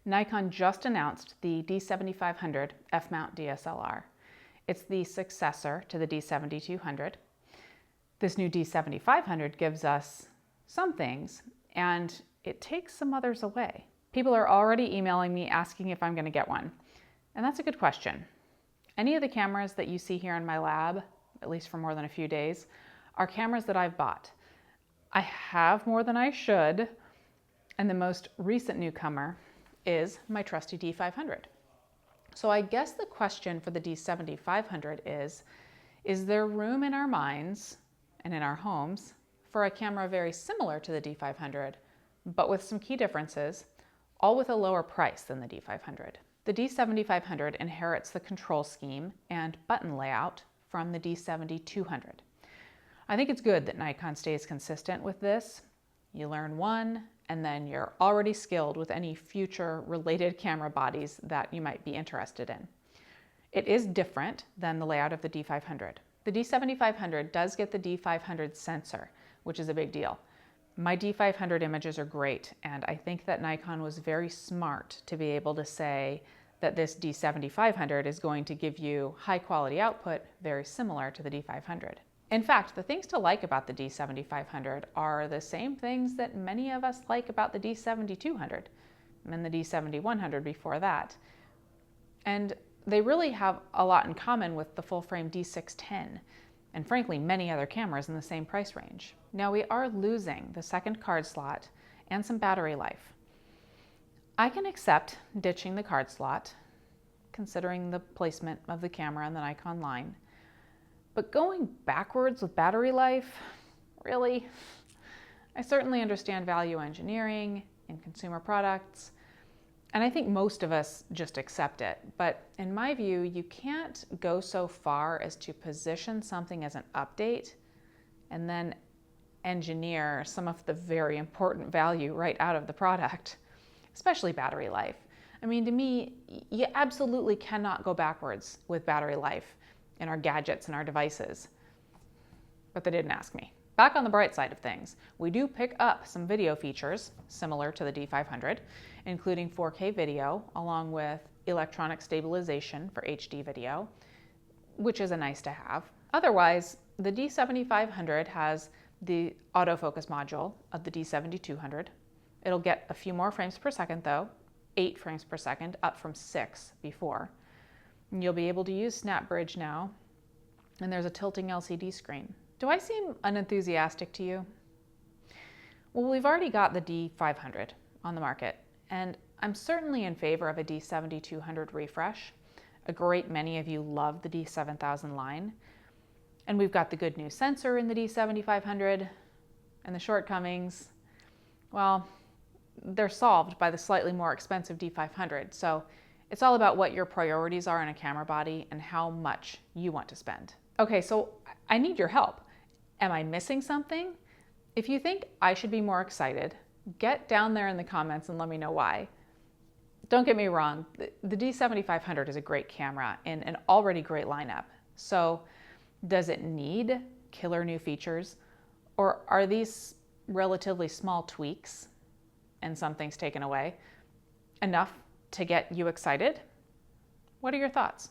Nikon just announced the D7500 f-mount DSLR. It's the successor to the D7200. This new D7500 gives us some things, and it takes some others away. People are already emailing me asking if I'm going to get one, and that's a good question. Any of the cameras that you see here in my lab, at least for more than a few days, are cameras that I've bought. I have more than I should, and the most recent newcomer is my trusty D500. So I guess the question for the D7500 is there room in our minds and in our homes for a camera very similar to the D500, but with some key differences, all with a lower price than the D500? The D7500 inherits the control scheme and button layout from the D7200. I think it's good that Nikon stays consistent with this. You learn one, and then you're already skilled with any future related camera bodies that you might be interested in. It is different than the layout of the D500. The D7500 does get the D500 sensor, which is a big deal. My D500 images are great, and I think that Nikon was very smart to be able to say that this D7500 is going to give you high quality output very similar to the D500. In fact, the things to like about the D7500 are the same things that many of us like about the D7200 and the D7100 before that. And they really have a lot in common with the full-frame D610 and frankly many other cameras in the same price range. Now we are losing the second card slot and some battery life. I can accept ditching the card slot, considering the placement of the camera in the Nikon line. But going backwards with battery life, really? I certainly understand value engineering in consumer products, and I think most of us just accept it. But in my view, you can't go so far as to position something as an update and then engineer some of the very important value right out of the product, especially battery life. I mean, to me, you absolutely cannot go backwards with battery life in our gadgets and our devices. But they didn't ask me. Back on the bright side of things, we do pick up some video features similar to the D500, including 4K video, along with electronic stabilization for HD video, which is a nice to have. Otherwise, the D7500 has the autofocus module of the D7200. It'll get a few more frames per second though, 8 frames per second, up from 6 before. You'll be able to use SnapBridge now, and there's a tilting LCD screen. Do I seem unenthusiastic to you? Well, we've already got the D500 on the market, and I'm certainly in favor of a D7200 refresh. A great many of you love the D7000 line, and we've got the good new sensor in the D7500, and the shortcomings, well, they're solved by the slightly more expensive D500, so it's all about what your priorities are in a camera body and how much you want to spend. Okay, so I need your help. Am I missing something? If you think I should be more excited, get down there in the comments and let me know why. Don't get me wrong, the D7500 is a great camera in an already great lineup. So does it need killer new features, or are these relatively small tweaks and some things taken away enough to get you excited? What are your thoughts?